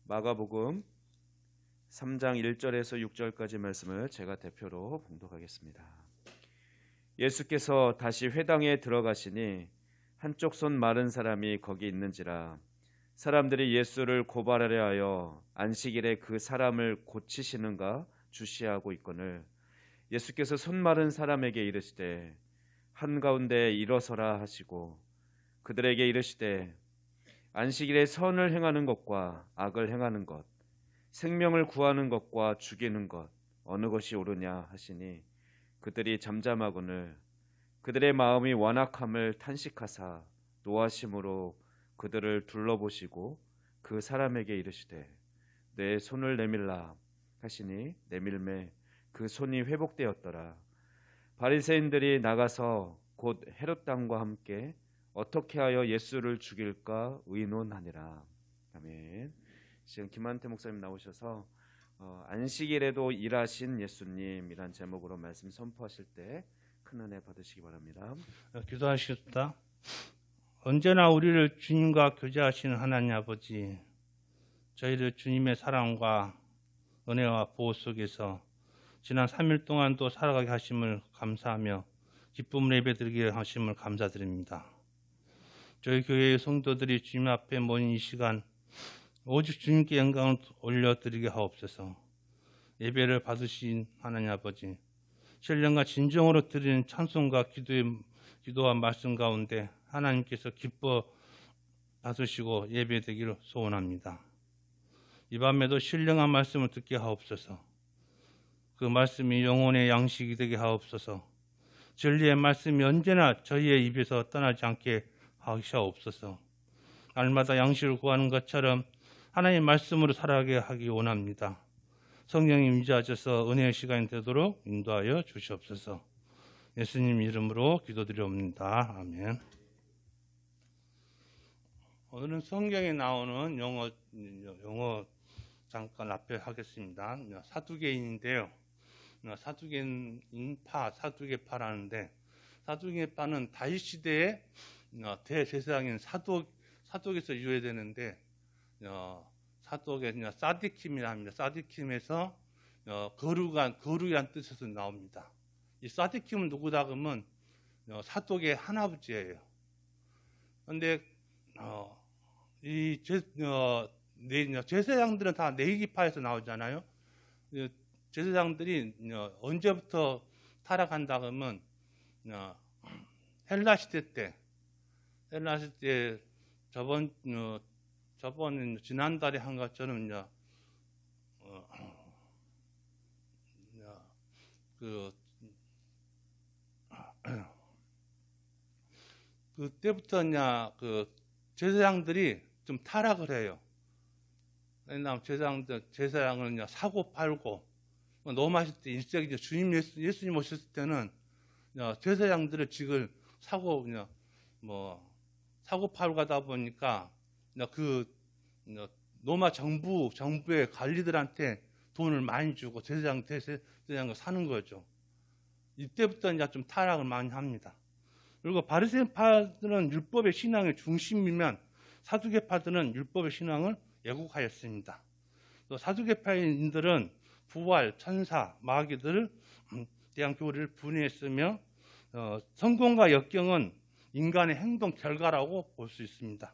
마가복음 3장 1절에서 6절까지 말씀을 제가 대표로 봉독하겠습니다. 예수께서 다시 회당에 들어가시니 한쪽 손 마른 사람이 거기 있는지라. 사람들이 예수를 고발하려 하여 안식일에 그 사람을 고치시는가 주시하고 있거늘, 예수께서 손 마른 사람에게 이르시되 한가운데 일어서라 하시고 그들에게 이르시되 안식일에 선을 행하는 것과 악을 행하는 것, 생명을 구하는 것과 죽이는 것 어느 것이 옳으냐 하시니 그들이 잠잠하거늘 그들의 마음이 완악함을 탄식하사 노하심으로 그들을 둘러보시고 그 사람에게 이르시되 내 손을 내밀라 하시니 내밀매 그 손이 회복되었더라. 바리새인들이 나가서 곧 헤롯 당과 함께 어떻게 하여 예수를 죽일까 의논하니라. 아멘. 지금 김한태 목사님 나오셔서 안식일에도 일하신 예수님이란 제목으로 말씀 선포하실 때 큰 은혜 받으시기 바랍니다. 기도하시겠다. 언제나 우리를 주님과 교제하시는 하나님 아버지, 저희를 주님의 사랑과 은혜와 보호 속에서 지난 3일 동안도 살아가게 하심을 감사하며 기쁨을 예배드리게 하심을 감사드립니다. 저희 교회의 성도들이 주님 앞에 모인 이 시간 오직 주님께 영광을 올려드리게 하옵소서. 예배를 받으신 하나님 아버지, 신령과 진정으로 드리는 찬송과 기도와 말씀 가운데 하나님께서 기뻐 받으시고 예배되기를 소원합니다. 이 밤에도 신령한 말씀을 듣게 하옵소서. 그 말씀이 영혼의 양식이 되게 하옵소서. 진리의 말씀이 언제나 저희의 입에서 떠나지 않게 하시옵소서. 날마다 양식을 구하는 것처럼 하나님의 말씀으로 살아가게 하기 원합니다. 성령님 임재하셔서 은혜의 시간이 되도록 인도하여 주시옵소서. 예수님 이름으로 기도드리옵니다. 아멘. 오늘은 성경에 나오는 영어 잠깐 앞에 하겠습니다. 사두개인인데요. 사두개인파, 사두개파라는데, 사두개파는 다윗 시대의 대제사장인 사독에서 유래되는데, 사독의 사디킴이라 합니다. 사디킴에서 거룩이란 뜻에서 나옵니다. 이 사디킴은 누구다 그러면 사독의 할아버지예요. 그런데 이 제사장들은 다 레위기파에서 나오잖아요. 제사장들이 언제부터 타락한다 그러면 헬라 시대 때 저번 지난달에 한 것처럼 그때부터 제사장들이 좀 타락을 해요. 왜냐하면 제사장은 사고 팔고 노마실 때 일세기 예수님 오셨을 때는 제사장들을 지금 사고 팔고 가다 보니까 그 로마 정부의 관리들한테 돈을 많이 주고 제사장을 사는 거죠. 이때부터 이제 좀 타락을 많이 합니다. 그리고 바리새인파들은 율법의 신앙의 중심이면 사두개파들은 율법의 신앙을 왜곡하였습니다. 또 사두개파인들은 부활, 천사, 마귀들을 대한 교리를 분해했으며 성공과 역경은 인간의 행동 결과라고 볼 수 있습니다.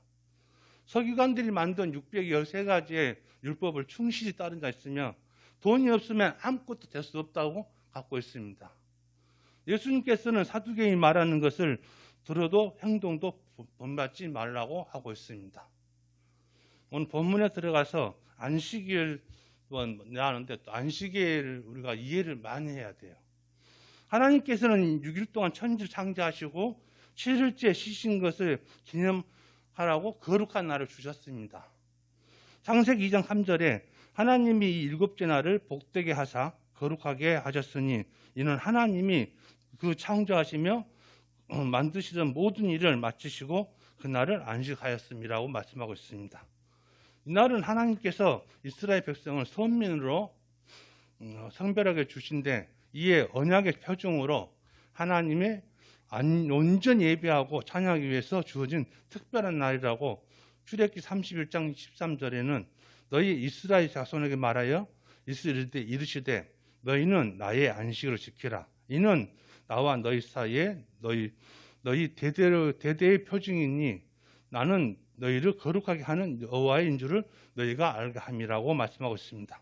서기관들이 만든 613가지의 율법을 충실히 따른 자 있으며 돈이 없으면 아무것도 될 수 없다고 갖고 있습니다. 예수님께서는 사두개인이 말하는 것을 들어도 행동도 본받지 말라고 하고 있습니다. 오늘 본문에 들어가서 안식일 하는데 또 안식일을 우리가 이해를 많이 해야 돼요. 하나님께서는 6일 동안 천지를 창조하시고 7일째 쉬신 것을 기념하라고 거룩한 날을 주셨습니다. 창세기 2장 3절에 하나님이 이 7째 날을 복되게 하사 거룩하게 하셨으니 이는 하나님이 그 창조하시며 만드시던 모든 일을 마치시고 그날을 안식하였음이라고 말씀하고 있습니다. 이날은 하나님께서 이스라엘 백성을 선민으로 성별하게 주신데 이에 언약의 표징으로 하나님의 온전히 예배하고 찬양하기 위해서 주어진 특별한 날이라고 출애굽기 31장 13절에는 너희 이스라엘 자손에게 말하여 이르시되 너희는 나의 안식을 지키라. 이는 나와 너희 사이에 너희 대대의 표징이니 나는 너희를 거룩하게 하는 여호와인 줄을 너희가 알게 함이라고 말씀하고 있습니다.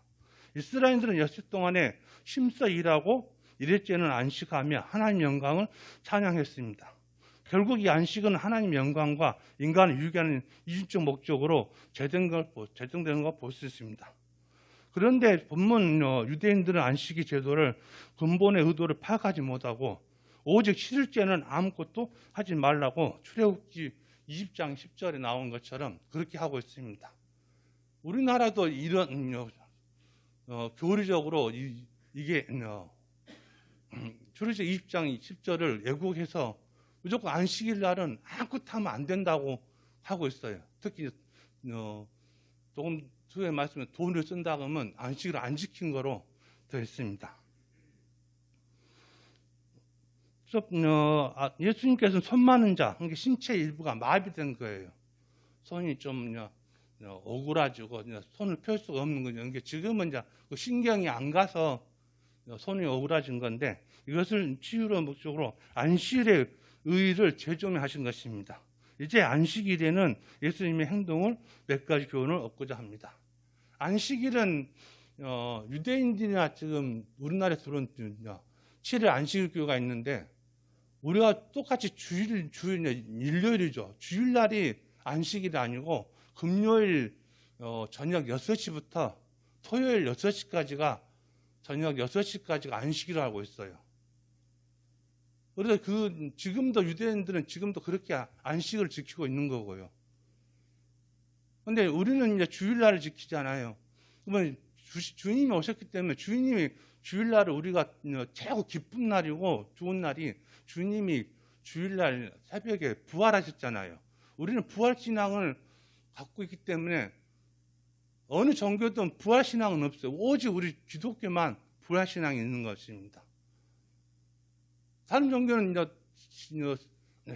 이스라엘들은 엿새 동안에 힘써 일하고 이레째는 안식하며 하나님 영광을 찬양했습니다. 결국 이 안식은 하나님 영광과 인간을 유익 하는 이중적 목적으로 제정되는 걸 볼 수 있습니다. 그런데 본문 유대인들은 안식의 제도를 근본의 의도를 파악하지 못하고 오직 7일째는 아무것도 하지 말라고 출애굽기 20장 10절에 나온 것처럼 그렇게 하고 있습니다. 우리나라도 이런 교리적으로 이게 출애굽기 20장 10절을 왜곡해서 무조건 안식일 날은 아무것도 하면 안 된다고 하고 있어요. 특히 조금 뒤에 말씀에 돈을 쓴다 그러면 안식을 안 지킨 거로 되어 있습니다. 예수님께서는 손 많은 자, 그러니까 신체 일부가 마비된 거예요. 손이 좀 오그라지고 손을 펼 수가 없는 거죠. 그러니까 지금은 이제 신경이 안 가서 손이 오그라진 건데 이것을 치유로 목적으로 안식일의 의의를 재조명하신 것입니다. 이제 안식일에는 예수님의 행동을 몇 가지 교훈을 얻고자 합니다. 안식일은 유대인들이나 지금 우리나라에 들어온 7일 안식일 교회가 있는데 우리가 똑같이 일요일이죠. 주일날이 안식일이 아니고 금요일 저녁 6시부터 토요일 6시까지가 저녁 6시까지가 안식일을 하고 있어요. 그래서 지금도 유대인들은 지금도 그렇게 안식을 지키고 있는 거고요. 근데 우리는 이제 주일날을 지키잖아요. 그러면 주님이 오셨기 때문에 주님이 주일날을 우리가 최고 기쁜 날이고 좋은 날이 주님이 주일날 새벽에 부활하셨잖아요. 우리는 부활신앙을 갖고 있기 때문에 어느 종교든 부활신앙은 없어요. 오직 우리 기독교만 부활신앙이 있는 것입니다. 다른 종교는 이제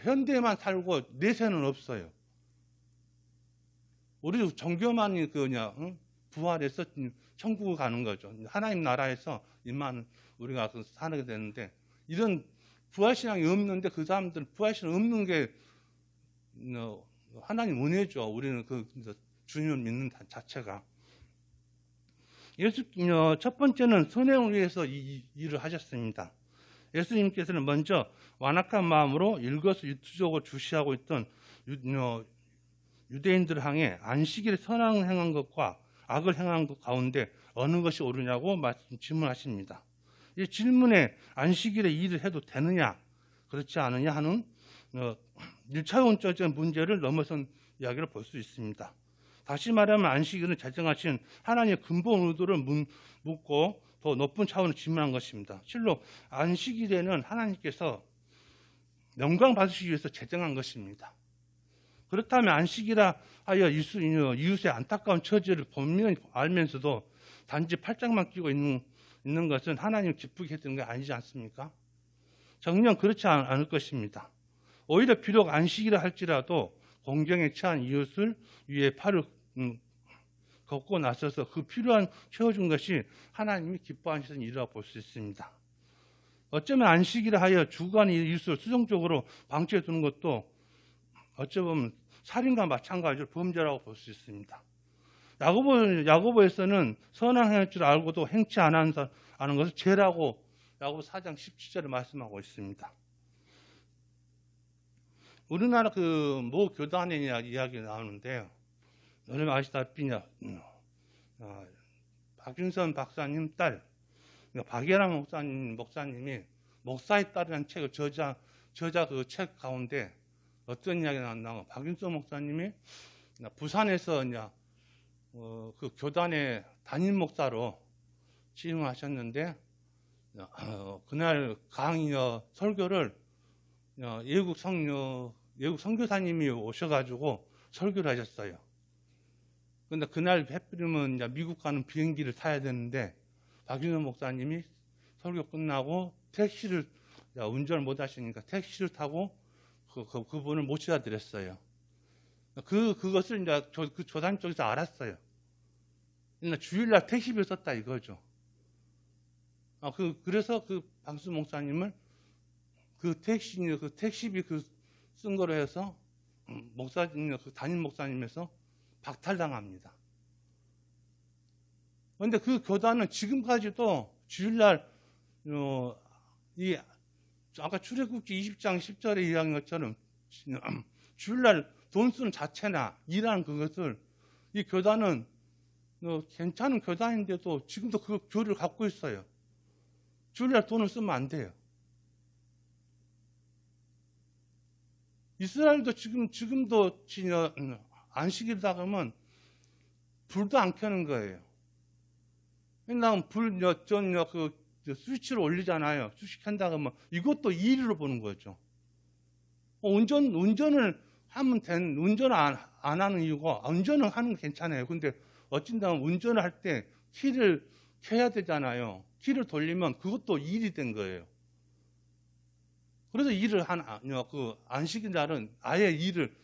현대만 살고 내세는 없어요. 우리 종교만이 부활해서 천국을 가는 거죠. 하나님 나라에서 우리가 살게 되는데 이런 부활신앙이 없는데 그 사람들은 부활신앙 없는 게 하나님 은혜죠. 우리는 주님을 믿는 자체가. 첫 번째는 선행을 위해서 이 일을 하셨습니다. 예수님께서는 먼저 완악한 마음으로 일거수일투족을 주시하고 있던 유대인들을 향해 안식일에 선악을 행한 것과 악을 행한 것 가운데 어느 것이 옳으냐고 질문하십니다. 이 질문에 안식일에 이 일을 해도 되느냐 그렇지 않느냐 하는 1차원적인 문제를 넘어선 이야기를 볼 수 있습니다. 다시 말하면 안식일은 제정하신 하나님의 근본 의도를 묻고 더 높은 차원을 질문한 것입니다. 실로 안식일에는 하나님께서 영광 받으시기 위해서 제정한 것입니다. 그렇다면 안식이라 하여 이웃의 안타까운 처지를 분명히 알면서도 단지 팔짱만 끼고 있는 것은 하나님 기쁘게 했던 게 아니지 않습니까? 정녕 그렇지 않을 것입니다. 오히려 비록 안식이라 할지라도 공경에 처한 이웃을 위해 팔을 걷고 나서서 그 필요한 채워준 것이 하나님이 기뻐하시는 일이라고 볼 수 있습니다. 어쩌면 안식이라 하여 주간 이웃을 수동적으로 방치해 두는 것도 어쩌면 살인과 마찬가지로 범죄라고 볼 수 있습니다. 야고보에서는 선한 행할 줄 알고도 행치 않은 것을 죄라고 야고보 4장 17절에 말씀하고 있습니다. 우리나라 모 교단의 이야기 나오는데요. 여러분 아시다시피 박윤선 박사님 딸 박예람 목사님이 목사의 딸이라는 책을 저자 그 책 가운데 어떤 이야기가 나왔나? 박윤선 목사님이 부산에서 그 교단의 담임 목사로 취임하셨는데 그날 강의 설교를 외국 선교사님이 오셔가지고 설교를 하셨어요. 근데 그날 해필이면 미국 가는 비행기를 타야 되는데 박윤선 목사님이 설교 끝나고 택시를 운전을 못 하시니까 택시를 타고 그분을 모셔다 드렸어요. 그것을 이제 그 조단 쪽에서 알았어요. 그러니까 주일날 택시비를 썼다 이거죠. 그래서 그 방수 목사님을 그 택시비 쓴 거로 해서 그 담임 목사님에서 박탈당합니다. 그런데 그 교단은 지금까지도 주일날 아까 출애굽기 20장 10절에 이야기한 것처럼 주일날 돈 쓰는 자체나 일하는 그것을 이 교단은 괜찮은 교단인데도 지금도 그 교리를 갖고 있어요. 주일날 돈을 쓰면 안 돼요. 이스라엘도 지금도 안식일이다 그러면 불도 안 켜는 거예요. 그냥 스위치를 올리잖아요. 스위치 켠다 그러면 이것도 일으로 보는 거죠. 운전을 하면 운전을 안 하는 이유가 운전을 하는 게 괜찮아요. 근데 어쩐다면 운전을 할 때 키를 켜야 되잖아요. 키를 돌리면 그것도 일이 된 거예요. 그래서 그 안식일 날은 아예 일을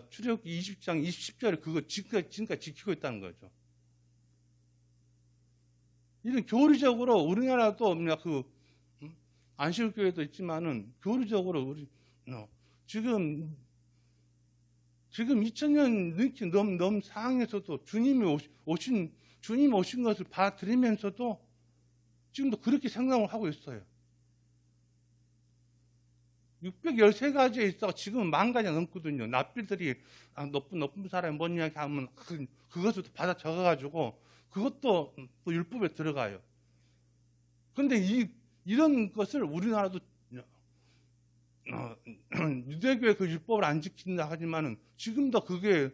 출애굽기 20장 20절에 그거 지금까지 지키고 있다는 거죠. 이런 교리적으로 우리나라도 안식일교회도 있지만은 교리적으로 지금 2000년 넘 상황에서도 주님이 오신 것을 받아들이면서도 지금도 그렇게 생각을 하고 있어요. 613가지에 있어 지금은 10,000가지가 넘거든요. 납비들이 높은 사람이 뭔 이야기 하면 그것을 받아 적어가지고 그것도 또 율법에 들어가요. 그런데 이런 것을 우리나라도 유대교의 그 율법을 안 지킨다 하지만은 지금도 그게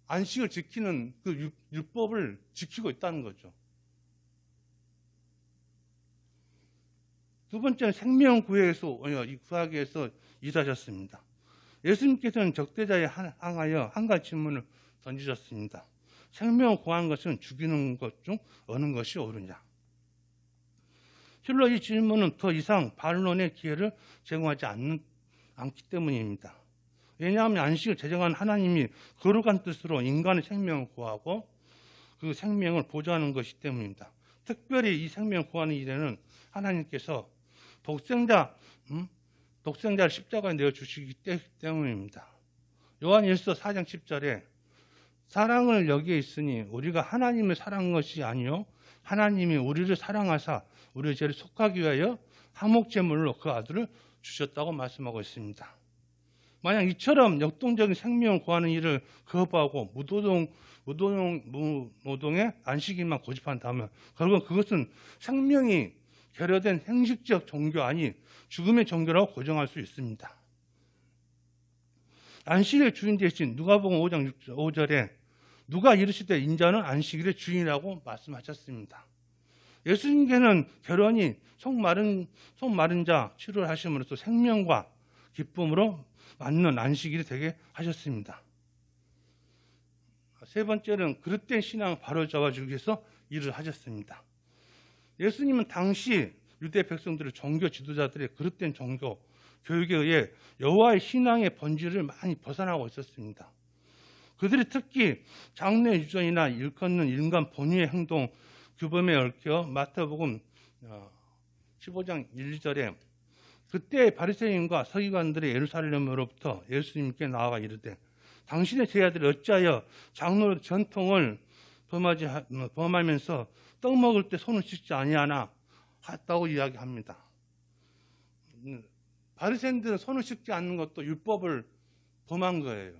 안식을 지키는 그 율법을 지키고 있다는 거죠. 두 번째는 생명구하기 위해서 일하셨습니다. 예수님께서는 적대자에 향하여 한 가지 질문을 던지셨습니다. 생명을 구하는 것은 죽이는 것 중 어느 것이 옳으냐? 실로 이 질문은 더 이상 반론의 기회를 제공하지 않기 때문입니다. 왜냐하면 안식을 제정한 하나님이 거룩한 뜻으로 인간의 생명을 구하고 그 생명을 보존하는 것이기 때문입니다. 특별히 이 생명을 구하는 일에는 하나님께서 독생자를 십자가에 내어주시기 때문입니다. 요한 1서 4장 10절에 사랑을 여기에 있으니 우리가 하나님을 사랑한 것이 아니요 하나님이 우리를 사랑하사 우리의 죄를 속하기 위하여 화목제물로 그 아들을 주셨다고 말씀하고 있습니다. 만약 이처럼 역동적인 생명을 구하는 일을 거부하고 무노동의 안식일만 고집한다면 결국 그것은 생명이 결여된 형식적 종교 아니 죽음의 종교라고 고정할 수 있습니다. 안식일의 주인 대신 누가복음 5장 5절에 누가 이르시되 인자는 안식일의 주인이라고 말씀하셨습니다. 예수님께는 결혼이 속 마른 자 치료를 하심으로써 생명과 기쁨으로 맞는 안식일이 되게 하셨습니다. 세 번째는 그릇된 신앙을 바로잡아주기 위해서 일을 하셨습니다. 예수님은 당시 유대 백성들의 종교 지도자들의 그릇된 종교 교육에 의해 여호와의 신앙의 본질을 많이 벗어나고 있었습니다. 그들이 특히 장래 유전이나 일컫는 인간 본위의 행동 규범에 얽혀 마태복음 15장 1, 2절에 그때 바리새인과 서기관들이 예루살렘으로부터 예수님께 나아가 이르되 당신의 제자들이 어찌하여 장로 전통을 범하면서 떡 먹을 때 손을 씻지 아니하나 했다고 이야기합니다. 바리새인들은 손을 씻지 않는 것도 율법을 범한 거예요.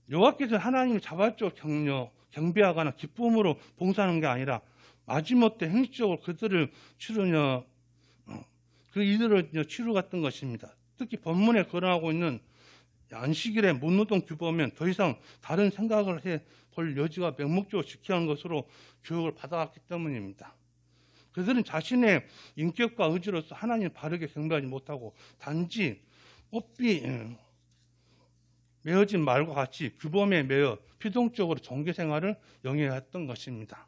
여호와께서 하나님을 자발적으로 경배하거나 기쁨으로 봉사하는 게 아니라 마지못해 형식적으로 그들을 이들을 치루갔던 것입니다. 특히 본문에 거론하고 있는 안식일의 무노동 규범은 더 이상 다른 생각을 해볼 여지가 명목적으로 지켜야 하는 것으로 교육을 받아왔기 때문입니다. 그들은 자신의 인격과 의지로서 하나님을 바르게 경배하지 못하고 단지 뽀삐 메어진 말과 같이 규범에 매여 피동적으로 종교생활을 영위했던 것입니다.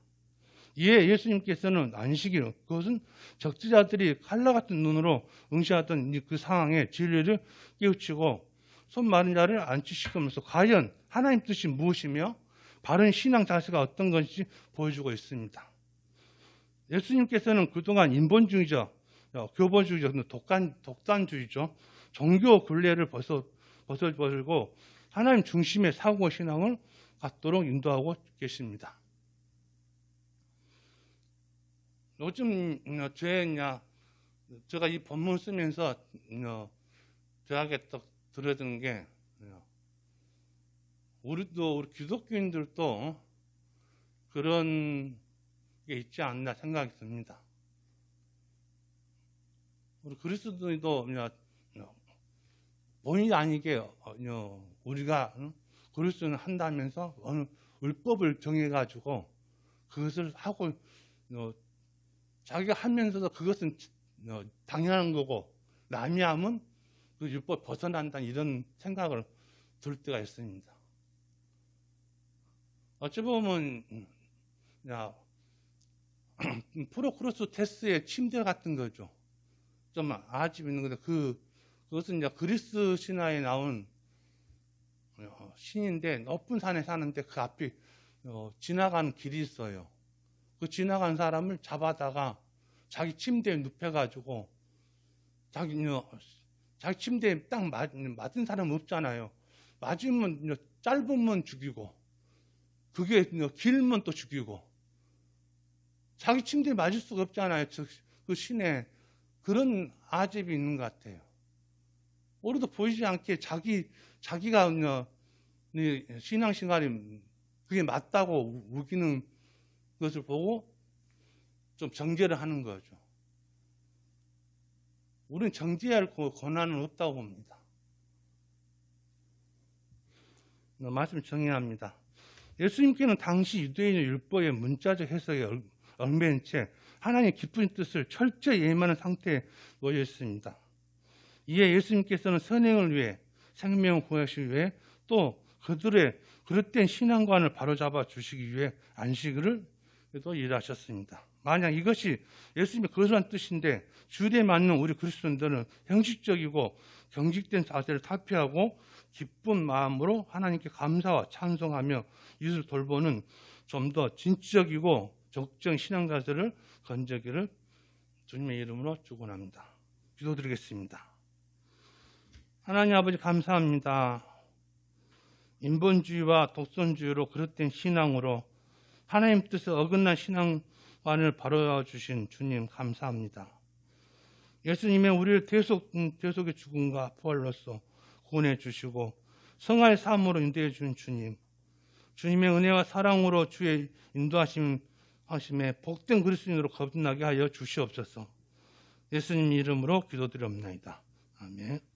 이에 예수님께서는 안식일, 그것은 적지자들이 칼라 같은 눈으로 응시하던 그 상황에 진리를 깨우치고 손 마른 자를 앉히시면서 과연 하나님 뜻이 무엇이며 바른 신앙 자세가 어떤 것인지 보여주고 있습니다. 예수님께서는 그동안 인본주의자, 교보주의자, 독단주의죠. 종교 굴레를 벗어버리고 하나님 중심의 사고 신앙을 갖도록 인도하고 계십니다. 요즘 제가 이 본문 쓰면서 저에게 딱 들어드는 게 우리 기독교인들도 그런 게 있지 않나 생각이 듭니다. 우리 그리스도인도 본의 아니게 우리가 그리스도는 한다면서 어느 율법을 정해가지고 그것을 하고 자기가 하면서도 그것은 당연한 거고 남이 하면 그 율법 벗어난다는 이런 생각을 들 때가 있습니다. 어찌 보면 프로크로스 테스의 침대 같은 거죠. 좀 아집 있는 건데 그것은 이제 그리스 신화에 나온 신인데 높은 산에 사는데 그 앞에 지나가는 길이 있어요. 그 지나간 사람을 잡아다가 자기 침대에 눕혀가지고 자기 침대에 딱 맞은 사람 없잖아요. 맞으면 짧으면 죽이고 그게 길면 또 죽이고 자기 침대에 맞을 수가 없잖아요. 그 신에 그런 아집이 있는 것 같아요. 우리도 보이지 않게 자기가 신앙생활이 그게 맞다고 우기는 것을 보고 좀 정죄를 하는 거죠. 우리는 정죄할 권한은 없다고 봅니다. 말씀 정해야 합니다. 예수님께는 당시 유대인의 율법의 문자적 해석에 얽매인 채 하나님의 깊은 뜻을 철저히 예민한 상태에 놓여 있습니다. 이에 예수님께서는 선행을 위해 생명을 구하시기 위해 또 그들의 그릇된 신앙관을 바로잡아 주시기 위해 안식일을 또 일하셨습니다. 만약 이것이 예수님의 거룩한 뜻인데 주일에 맞는 우리 그리스도인들은 형식적이고 경직된 자세를 탈피하고 기쁜 마음으로 하나님께 감사와 찬송하며 이웃을 돌보는 좀 더 진취적이고 적극적인 신앙 자세를 건져기를 주님의 이름으로 축원합니다. 기도드리겠습니다. 하나님 아버지 감사합니다. 인본주의와 독선주의로 그릇된 신앙으로 하나님 뜻에 어긋난 신앙관을 바로주신 주님 감사합니다. 예수님의 우리를 대속의 죽음과 부활로서 구원해 주시고 성화의 삶으로 인도해 주신 주님, 주님의 은혜와 사랑으로 주의 인도하심에 복된 그리스도인으로 거듭나게 하여 주시옵소서. 예수님 이름으로 기도드립니다. 아멘.